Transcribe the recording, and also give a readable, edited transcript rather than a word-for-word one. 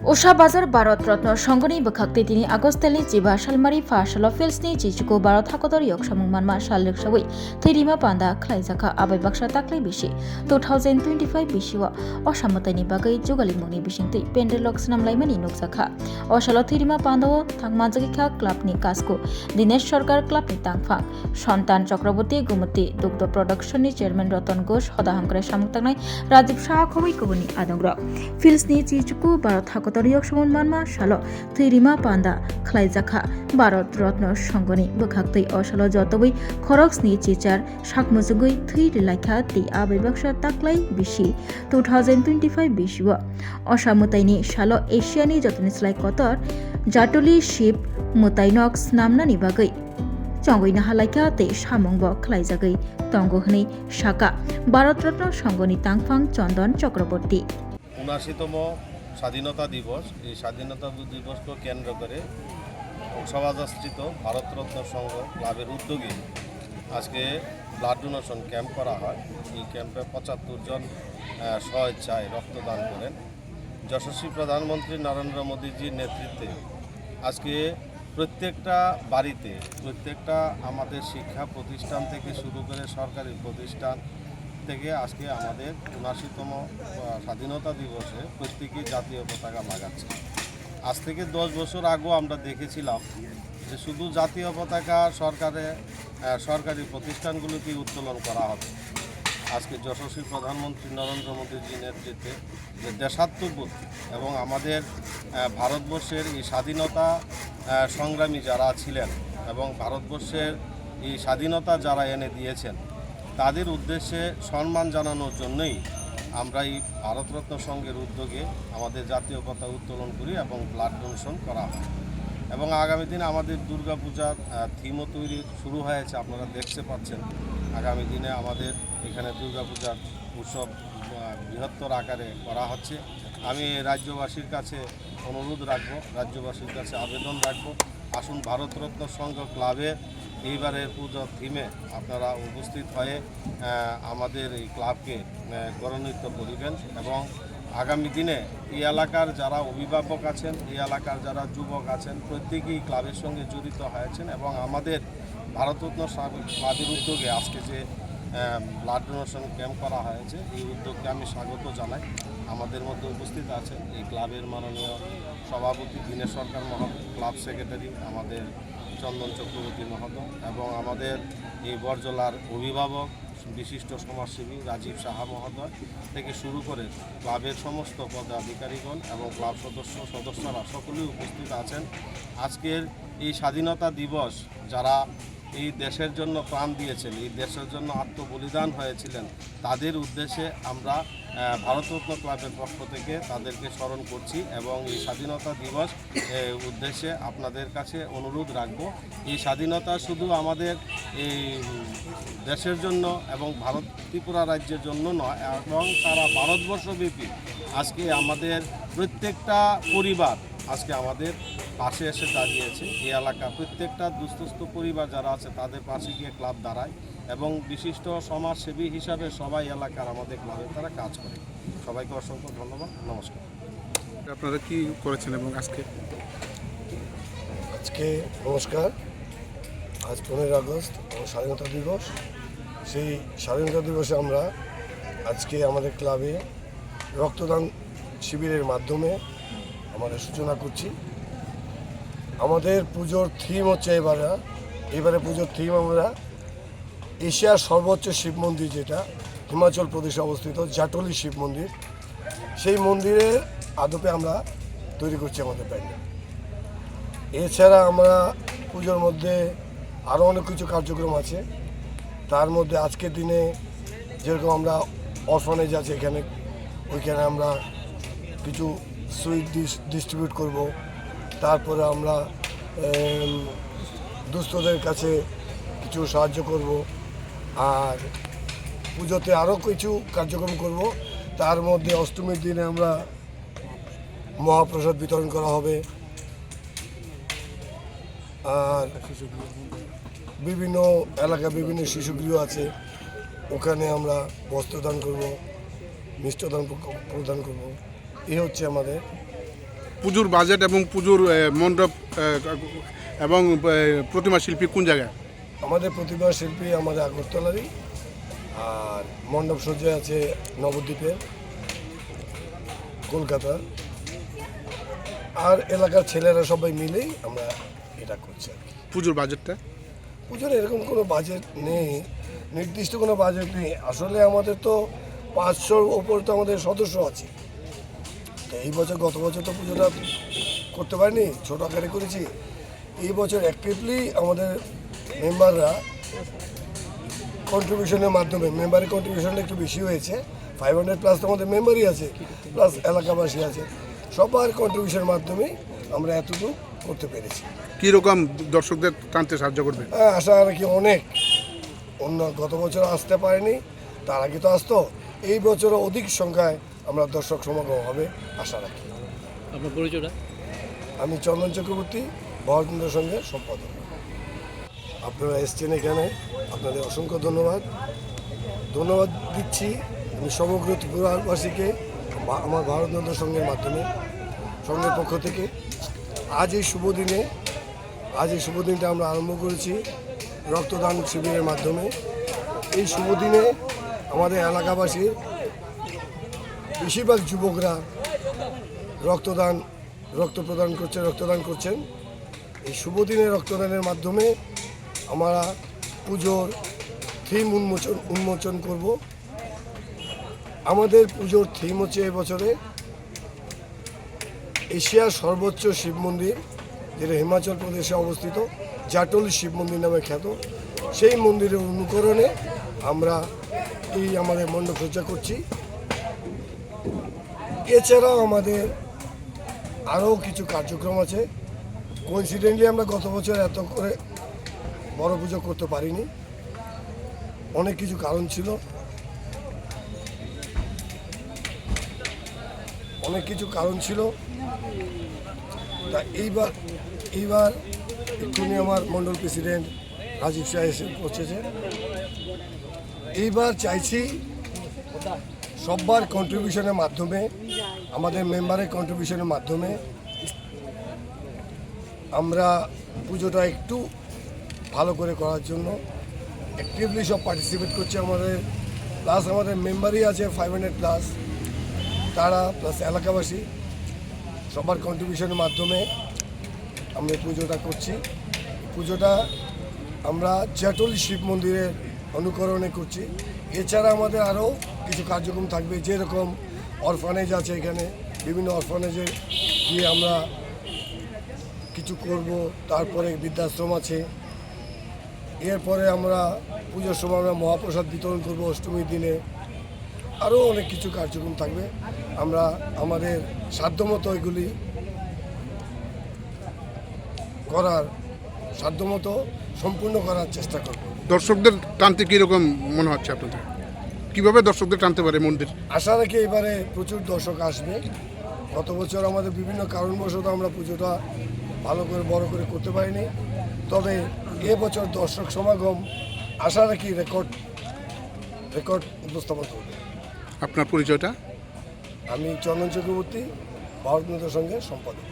उषा बाजार भारत रत्न संघनि बखाक्ति 3 आगस्टनि जिबा सालमारि फासल फिल्सनि जिजुको Bharat हाकदर yok samungmanma saluk sawi thirima panda khlaijaka abai baksa taklai bisi 2025 bisiwa osamotani bagai jugalimungni bisingti pendelok snamlaimani nukjaka osalo thirima pandao thangmanjagikha clubni kasko dinesh sarkar clubni tangphang santan chakraborty gumati dugdo production ni chairman ratan ghosh hodahamkrai samungtangnai rajiv shah khoi kubuni adongra filsni jijuko Bharat हाकदर yok samungmanma salo thirima panda khlaijaka Bharat Ratna संघनि बखाक्तै असलो जतबै खरक्सनि चिचार साकमुजुगै थै रिलाइखा ति आबैबाक्सा ताक्लाइ बिसि 2025 बिसिवा असामुताइनि सालो एशियानि जतनिस्लाइ Qatar जाटुलि ship मुताइनक्स नामनानि बागै चंगैना हालाइखा ते सामुंग खलाइजागै तंगहनि साका भारत रत्न संघनि तांगफां चंदन चक्रवर्ती 79তম স্বাধীনতা দিবস এই স্বাধীনতা দিবসকে কেন্দ্র করে উষাবাজারস্থিত ভারতরত্ন সংঘ ক্লাবের উদ্যোগে আজকে ব্লাড ডোনেশন ক্যাম্প করা হয়। এই ক্যাম্পে ৭৫ জন স্বেচ্ছায় রক্তদান করেন। যশস্বী প্রধানমন্ত্রী নরেন্দ্র মোদীজির নেতৃত্বে আজকে প্রত্যেকটা বাড়িতে প্রত্যেকটা আমাদের শিক্ষা প্রতিষ্ঠান থেকে শুরু করে সরকারি প্রতিষ্ঠান থেকে আজকে আমাদের ৭৯তম স্বাধীনতা দিবসে প্রত্যেকেই জাতীয় পতাকা লাগাচ্ছে। আজ থেকে 10 বছর আগেও আমরা দেখেছিলাম যে শুধু জাতীয় পতাকা সরকারি প্রতিষ্ঠানগুলোকে উত্তোলন করা হবে। আজকে যশস্বী প্রধানমন্ত্রী নরেন্দ্র মোদীজির নেতৃত্বে যে দেশাত্মবোধ এবং আমাদের ভারতবর্ষের এই স্বাধীনতা সংগ্রামী যারা ছিলেন এবং ভারতবর্ষের এই স্বাধীনতা যারা এনে দিয়েছেন তাদের উদ্দেশ্যে সম্মান জানানোর জন্যই আমরা এই ভারতরত্ন সংঘের উদ্যোগে আমাদের জাতীয় পতাকা উত্তোলন করি এবং ব্লাড ডোনেশন করা হয়। এবং আগামী দিনে আমাদের দুর্গাপূজার থিমও তৈরি শুরু হয়েছে, আপনারা দেখতে পাচ্ছেন। আগামী দিনে আমাদের এখানে দুর্গাপূজার উৎসব বৃহত্তর আকারে করা হচ্ছে। আমি রাজ্যবাসীর কাছে অনুরোধ রাখবো, রাজ্যবাসীর কাছে আবেদন রাখবো, আসুন ভারতরত্ন সংঘ ক্লাবে এইবারের পুজোর থিমে আপনারা উপস্থিত হয়ে আমাদের এই ক্লাবকে গৌরবান্বিত করিবেন। এবং আগামী দিনে এই এলাকার যারা অভিভাবক আছেন, এই এলাকার যারা যুবক আছেন, প্রত্যেকেই ক্লাবের সঙ্গে জড়িত হয়েছেন এবং আমাদের ভারতরত্ন ক্লাবের উদ্যোগে আজকে যে ব্লাড ডোনেশন ক্যাম্প করা হয়েছে এই উদ্যোগকে আমি স্বাগত জানাই। আমাদের মধ্যে উপস্থিত আছেন এই ক্লাবের মাননীয় সভাপতি দীনেশ সরকার মহোদয়, ক্লাব সেক্রেটারি আমাদের চন্দন চক্রবর্তী মহোদয় এবং আমাদের এই বরজলার অভিভাবক বিশিষ্ট সমাজসেবী রাজীব সাহা মহোদয় থেকে শুরু করে ক্লাবের সমস্ত পদাধিকারীগণ এবং ক্লাব সদস্যরা সকলেই উপস্থিত আছেন। আজকের এই স্বাধীনতা দিবস যারা এই দেশের জন্য প্রাণ দিয়েছেন, এই দেশের জন্য আত্মবলিদান হয়েছিলেন, তাদের উদ্দেশ্যে আমরা ভারতরত্ন ক্লাবের পক্ষ থেকে তাদেরকে স্মরণ করছি এবং এই স্বাধীনতা দিবস উদ্দেশ্যে আপনাদের কাছে অনুরোধ রাখব, এই স্বাধীনতা শুধু আমাদের এই দেশের জন্য এবং ভারত ত্রিপুরা রাজ্যের জন্য নয়, এবং সারা ভারতবর্ষব্যাপী আজকে আমাদের প্রত্যেকটা পরিবার আজকে আমাদের পাশে এসে দাঁড়িয়েছে। এই এলাকা প্রত্যেকটা দুস্থ পরিবার যারা আছে তাদের পাশে গিয়ে ক্লাব দাঁড়ায় এবং বিশিষ্ট সমাজসেবী হিসাবে সবাই এলাকার আমাদের ক্লাবে তারা কাজ করে। সবাইকে অসংখ্য ধন্যবাদ, নমস্কার। আপনারা কি করেছেন এবং আজকে নমস্কার, আজ 15 আগস্ট স্বাধীনতা দিবস। সেই স্বাধীনতা দিবসে আমরা আজকে আমাদের ক্লাবে রক্তদান শিবিরের মাধ্যমে আমাদের সূচনা করছি। আমাদের পুজোর থিম হচ্ছে এবারে পুজোর থিম আমরা এশিয়ার সর্বোচ্চ শিব মন্দির, যেটা হিমাচল প্রদেশে অবস্থিত জাটলি শিব মন্দির, সেই মন্দিরের আদপে আমরা তৈরি করছি আমাদের প্যান্ডেল। এছাড়া আমরা পুজোর মধ্যে আরও অনেক কিছু কার্যক্রম আছে। তার মধ্যে আজকের দিনে যেরকম আমরা অরফানেজ আছে ওইখানে আমরা কিছু সুইট ডিস্ট্রিবিউট করব। তারপরে আমরা দুস্থদের কাছে কিছু সাহায্য করব। আর পুজোতে আরও কিছু কার্যক্রম করব। তার মধ্যে অষ্টমীর দিনে আমরা মহাপ্রসাদ বিতরণ করা হবে। আর বিভিন্ন এলাকায় বিভিন্ন শিশুগৃহ আছে, ওখানে আমরা বস্ত্রদান করব, মিষ্টদান প্রদান করব। এই হচ্ছে আমাদের পুজোর বাজেট এবং পুজোর মণ্ডপ এবং প্রতিমা শিল্পী কোন জায়গায়? আমাদের প্রতিমা শিল্পী আমাদের আগরতলারই, আর মণ্ডপ সজ্জা আছে নবদ্বীপের, কলকাতা, আর এলাকার ছেলেরা সবাই মিলেই আমরা এটা করছি আর কি। পুজোর বাজেটটা? পুজোর এরকম কোনো বাজেট নেই, নির্দিষ্ট কোনো বাজেট নেই। আসলে আমাদের তো 500-র ওপর তো আমাদের সদস্য আছে। তো এই বছর, গত বছর তো পুজোটা করতে পারিনি, ছোট আকারে করেছি। এই বছর অ্যাক্টিভলি আমাদের মেম্বাররা কন্ট্রিবিউশনের মাধ্যমে, মেম্বারের কন্ট্রিবিউশনটা একটু বেশি হয়েছে, 500+ তো আমাদের মেম্বারই আছে, প্লাস এলাকাবাসী আছে, সবার কন্ট্রিবিউশনের মাধ্যমেই আমরা এতটুকু করতে পেরেছি। কীরকম দর্শকদের টানতে সাহায্য করবে? হ্যাঁ, আশা রাখি অনেক। অন্য গত বছর আসতে পারেনি, তার আগে তো আসতো, এই বছরও অধিক সংখ্যায় আমরা দর্শক সমাগম হবে আশা রাখি। আপনার পরিচয়টা? আমি চন্দন চক্রবর্তী, ভারতেন্দ্র সঙ্গের সম্পাদক। আপনারা এসছেন এখানে, আপনাদের অসংখ্য ধন্যবাদ দিচ্ছি আমি সমগ্র ত্রিপুরাবাসীকে, আমার ভারতেন্দ্র সঙ্গের মাধ্যমে, সঙ্গের পক্ষ থেকে। আজ এই শুভ দিনটা আমরা আরম্ভ করেছি রক্তদান শিবিরের মাধ্যমে। এই শুভ দিনে আমাদের এলাকাবাসীর বেশিরভাগ যুবকরা রক্তদান করছেন। এই শুভ দিনে রক্তদানের মাধ্যমে আমরা পুজোর থিম উন্মোচন করব। আমাদের পুজোর থিম হচ্ছে এবছরে এশিয়ার সর্বোচ্চ শিব মন্দির, যেটা হিমাচল প্রদেশে অবস্থিত, জাটল শিব মন্দির নামে খ্যাত। সেই মন্দিরের অনুকরণে আমরা এই আমাদের মণ্ডপ সজ্জা করছি। এছাড়াও আমাদের আরও কিছু কার্যক্রম আছে। কোইন্সিডেন্টলি আমরা গত বছর এত করে বড় পুজো করতে পারিনি, অনেক কিছু কারণ ছিল। তা এইবার এক্ষুনি আমার মণ্ডল প্রেসিডেন্ট রাজীব শাহ এসে পৌঁছেছে। এইবার চাইছি সবার কন্ট্রিবিউশনের মাধ্যমে, আমাদের মেম্বারের কন্ট্রিবিউশনের মাধ্যমে আমরা পুজোটা একটু ভালো করে করার জন্য অ্যাক্টিভলি সব পার্টিসিপেট করছে। আমাদের মেম্বারই আছে 500+, তারা প্লাস এলাকাবাসী সবার কন্ট্রিবিউশনের মাধ্যমে আমরা পুজোটা করছি। পুজোটা আমরা জাটল শিব মন্দিরের অনুকরণে করছি। এছাড়া আমাদের আরও কিছু কার্যক্রম থাকবে, যেরকম অরফানেজ আছে, এখানে বিভিন্ন অরফানেজে গিয়ে আমরা কিছু করব। তারপরে বৃদ্ধাশ্রম আছে। এরপরে আমরা পুজোর সময় আমরা মহাপ্রসাদ বিতরণ করব অষ্টমীর দিনে। আরও অনেক কিছু কার্যক্রম থাকবে। আমরা আমাদের সাধ্যমতো এগুলি সম্পূর্ণ করার চেষ্টা করব। দর্শকদের টানতে কীরকম মনে হচ্ছে আপনাদের? কীভাবে দর্শকদের টানতে পারে মন্দির? আশা রাখি এবারে প্রচুর দর্শক আসবে। গত বছর আমাদের বিভিন্ন কারণবশত আমরা পুজোটা ভালো করে বড় করে করতে পারিনি, তবে এবছর দর্শক সমাগম আশা রাখি রেকর্ড উপস্থাপন করবে। আপনার পরিচয়টা? আমি চন্দন চক্রবর্তী, ভারতেন্দ্র সঙ্গের সম্পাদক।